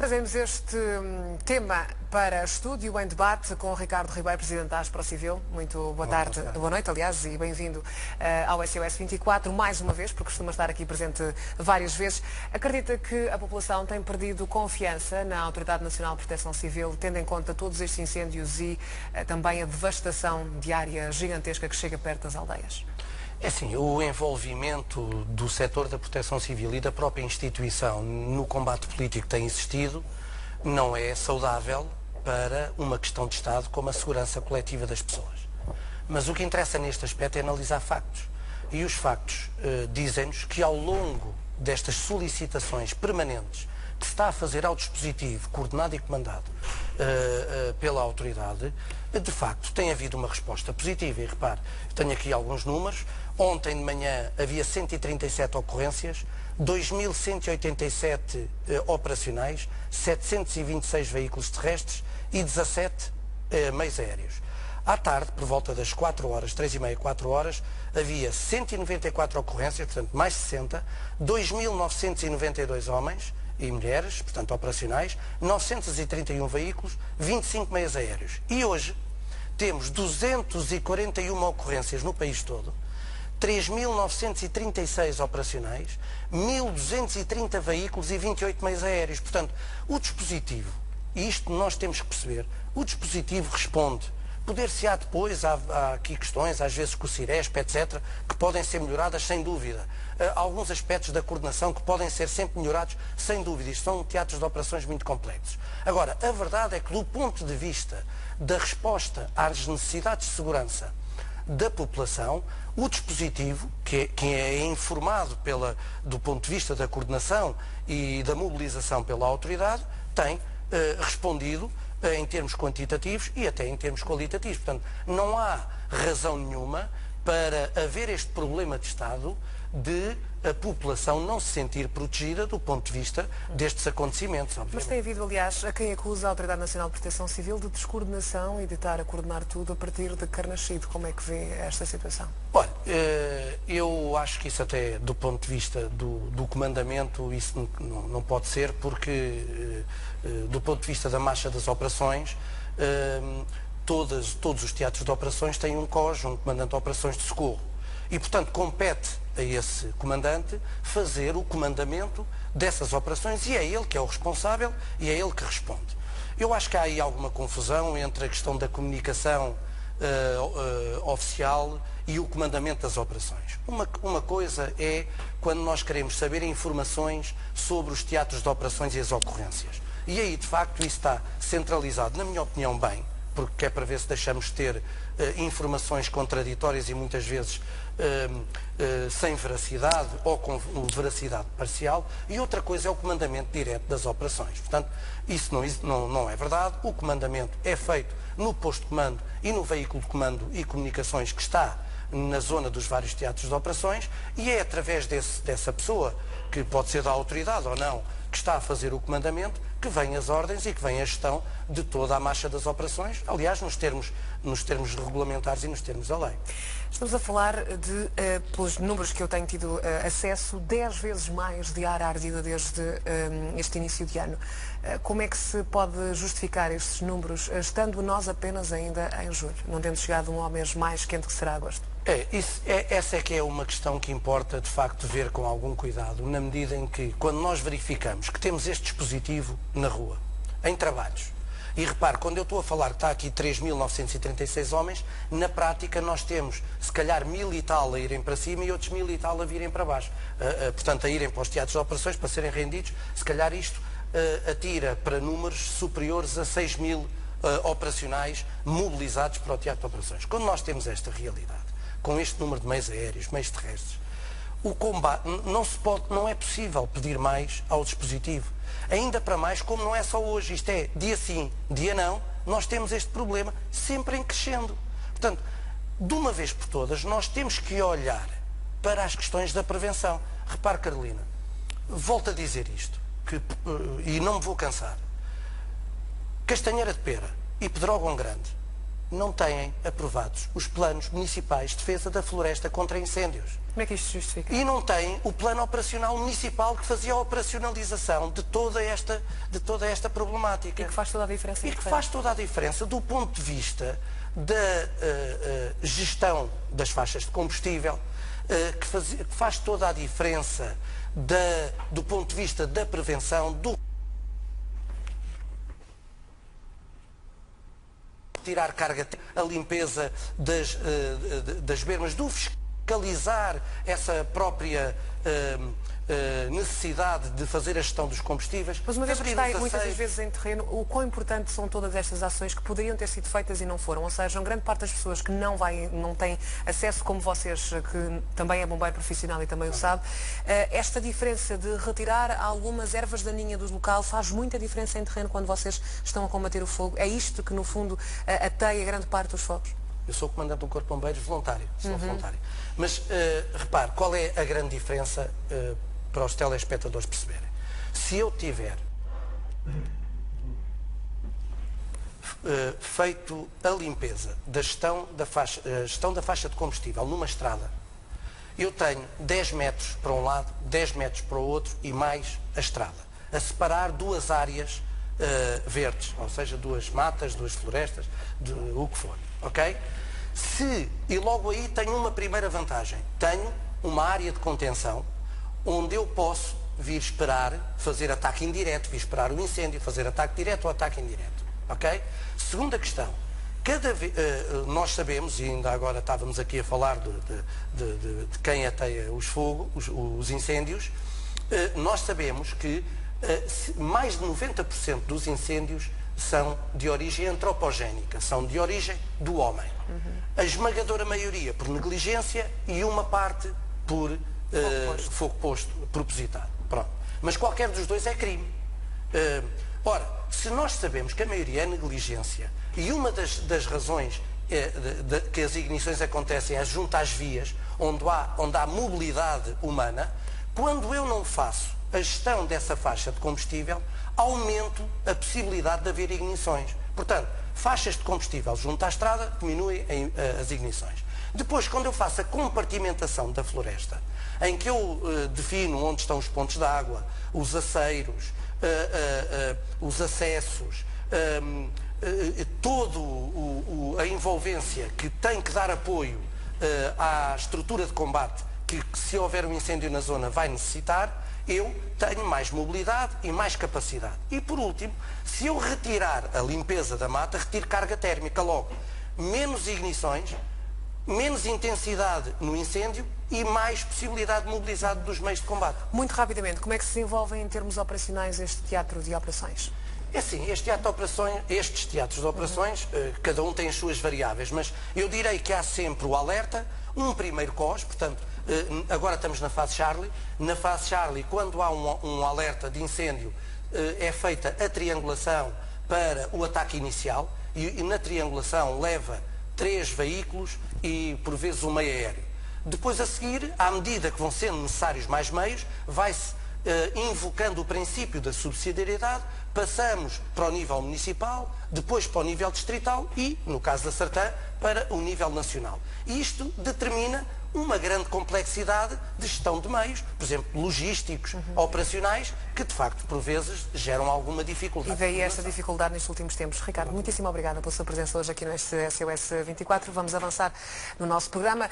Trazemos este tema para estúdio em debate com o Ricardo Ribeiro, Presidente da Aspro Civil. Muito boa tarde, boa noite, aliás, e bem-vindo ao SOS 24, mais uma vez, porque costuma estar aqui presente várias vezes. Acredita que a população tem perdido confiança na Autoridade Nacional de Proteção Civil, tendo em conta todos estes incêndios e também a devastação diária gigantesca que chega perto das aldeias? É assim, o envolvimento do setor da proteção civil e da própria instituição no combate político que tem existido não é saudável para uma questão de Estado como a segurança coletiva das pessoas. Mas o que interessa neste aspecto é analisar factos. E os factos dizem-nos que ao longo destas solicitações permanentes que se está a fazer ao dispositivo, coordenado e comandado pela autoridade, de facto tem havido uma resposta positiva. E repare, tenho aqui alguns números. Ontem de manhã havia 137 ocorrências, 2.187 operacionais, 726 veículos terrestres e 17 meios aéreos. À tarde, por volta das 4 horas, 3h30, 4 horas, havia 194 ocorrências, portanto mais 60, 2.992 homens e mulheres, portanto operacionais, 931 veículos, 25 meios aéreos. E hoje temos 241 ocorrências no país todo, 3.936 operacionais, 1.230 veículos e 28 meios aéreos. Portanto, o dispositivo, e isto nós temos que perceber, o dispositivo responde. Poder-se-á depois, há aqui questões, às vezes com o Ciresp, etc., que podem ser melhoradas sem dúvida. Alguns aspectos da coordenação que podem ser sempre melhorados sem dúvida. Isto são teatros de operações muito complexos. Agora, a verdade é que do ponto de vista da resposta às necessidades de segurança da população, o dispositivo, que é informado do ponto de vista da coordenação e da mobilização pela autoridade, tem respondido em termos quantitativos e até em termos qualitativos. Portanto, não há razão nenhuma para haver este problema de Estado de a população não se sentir protegida do ponto de vista destes acontecimentos, obviamente. Mas tem havido, aliás, a quem acusa a Autoridade Nacional de Proteção Civil de descoordenação e de estar a coordenar tudo a partir de Carnaxide. Como é que vê esta situação? Olha, eu acho que isso até do ponto de vista do comandamento, isso não pode ser, porque do ponto de vista da marcha das operações, todos os teatros de operações têm um COS, um comandante de operações de socorro. E, portanto, compete a esse comandante fazer o comandamento dessas operações e é ele que é o responsável e é ele que responde. Eu acho que há aí alguma confusão entre a questão da comunicação oficial e o comandamento das operações. Uma coisa é quando nós queremos saber informações sobre os teatros de operações e as ocorrências. E aí, de facto, isso está centralizado, na minha opinião, bem, porque é para ver se deixamos de ter informações contraditórias e muitas vezes sem veracidade ou com veracidade parcial, e outra coisa é o comandamento direto das operações. Portanto, isso não é verdade. O comandamento é feito no posto de comando e no veículo de comando e comunicações que está na zona dos vários teatros de operações, e é através dessa pessoa, que pode ser da autoridade ou não, que está a fazer o comandamento, que vêm as ordens e que vem a gestão de toda a marcha das operações, aliás, nos termos regulamentares e nos termos da lei. Estamos a falar de, pelos números que eu tenho tido acesso, 10 vezes mais de ar ardido desde este início de ano. Como é que se pode justificar estes números, estando nós apenas ainda em julho, não tendo chegado ao mês mais quente que será agosto? Essa é que é uma questão que importa, de facto, ver com algum cuidado, na medida em que, quando nós verificamos que temos este dispositivo na rua, em trabalhos, e repare, quando eu estou a falar que está aqui 3.936 homens, na prática nós temos, se calhar, 1.000 e tal a irem para cima e outros 1.000 e tal a virem para baixo. Portanto, a irem para os teatros de operações, para serem rendidos, se calhar isto atira para números superiores a 6.000 operacionais mobilizados para o teatro de operações. Quando nós temos esta realidade, com este número de meios aéreos, meios terrestres, o combate, não é possível pedir mais ao dispositivo. Ainda para mais, como não é só hoje, isto é dia sim, dia não, nós temos este problema sempre em crescendo. Portanto, de uma vez por todas, nós temos que olhar para as questões da prevenção. Repare, Carolina, volto a dizer isto, e não me vou cansar. Castanheira de Pera e Pedrógão Grande não têm aprovados os planos municipais de defesa da floresta contra incêndios. Como é que isto se justifica? E não tem o plano operacional municipal que fazia a operacionalização de toda esta problemática. E que faz toda a diferença. E que faz toda a diferença do ponto de vista da gestão das faixas de combustível, que faz toda a diferença do ponto de vista da prevenção, tirar carga, a limpeza das bermas, do fiscalizar essa própria necessidade de fazer a gestão dos combustíveis. Mas uma vez que está muitas das vezes em terreno, o quão importante são todas estas ações que poderiam ter sido feitas e não foram? Ou seja, uma grande parte das pessoas que não têm acesso, como vocês, que também é bombeiro profissional e também o sabe, esta diferença de retirar algumas ervas daninhas do local faz muita diferença em terreno quando vocês estão a combater o fogo. É isto que, no fundo, ateia grande parte dos fogos? Eu sou comandante do Corpo de Bombeiros voluntário, voluntário. Mas repare, qual é a grande diferença para os telespectadores perceberem? Se eu tiver feito a limpeza da gestão da faixa de combustível numa estrada, eu tenho 10 metros para um lado, 10 metros para o outro e mais a estrada, a separar duas áreas verdes, ou seja, duas matas, duas florestas, o que for, ok? E logo aí tenho uma primeira vantagem, tenho uma área de contenção onde eu posso vir esperar, fazer ataque indireto, vir esperar o incêndio, fazer ataque direto ou ataque indireto, ok? Segunda questão, nós sabemos, e ainda agora estávamos aqui a falar de quem ateia os incêndios, nós sabemos que mais de 90% dos incêndios são de origem antropogénica, são de origem do homem. A esmagadora maioria por negligência e uma parte por fogo posto, propositado. Pronto. Mas qualquer dos dois é crime. Ora, se nós sabemos que a maioria é negligência e uma das razões que as ignições acontecem é junto às vias, onde há mobilidade humana, quando eu não faço a gestão dessa faixa de combustível, aumento a possibilidade de haver ignições. Portanto, faixas de combustível junto à estrada diminuem as ignições. Depois, quando eu faço a compartimentação da floresta, em que eu defino onde estão os pontos de água, os aceiros, os acessos, toda a envolvência que tem que dar apoio à estrutura de combate que se houver um incêndio na zona vai necessitar, eu tenho mais mobilidade e mais capacidade. E por último, se eu retirar a limpeza da mata, retiro carga térmica logo. Menos ignições, menos intensidade no incêndio e mais possibilidade de mobilidade dos meios de combate. Muito rapidamente, como é que se desenvolve em termos operacionais este teatro de operações? É assim, estes teatros de operações, cada um tem as suas variáveis, mas eu direi que há sempre o alerta, um primeiro COS, portanto, agora estamos na fase Charlie. Na fase Charlie, quando há um alerta de incêndio, é feita a triangulação para o ataque inicial e na triangulação leva 3 veículos e por vezes um meio aéreo. Depois a seguir, à medida que vão sendo necessários mais meios, vai-se invocando o princípio da subsidiariedade, passamos para o nível municipal, depois para o nível distrital e, no caso da Sartã, para o nível nacional. E isto determina uma grande complexidade de gestão de meios, por exemplo, logísticos, operacionais, que de facto, por vezes, geram alguma dificuldade. E daí esta dificuldade nestes últimos tempos. Ricardo, muitíssimo obrigada pela sua presença hoje aqui neste SOS 24. Vamos avançar no nosso programa.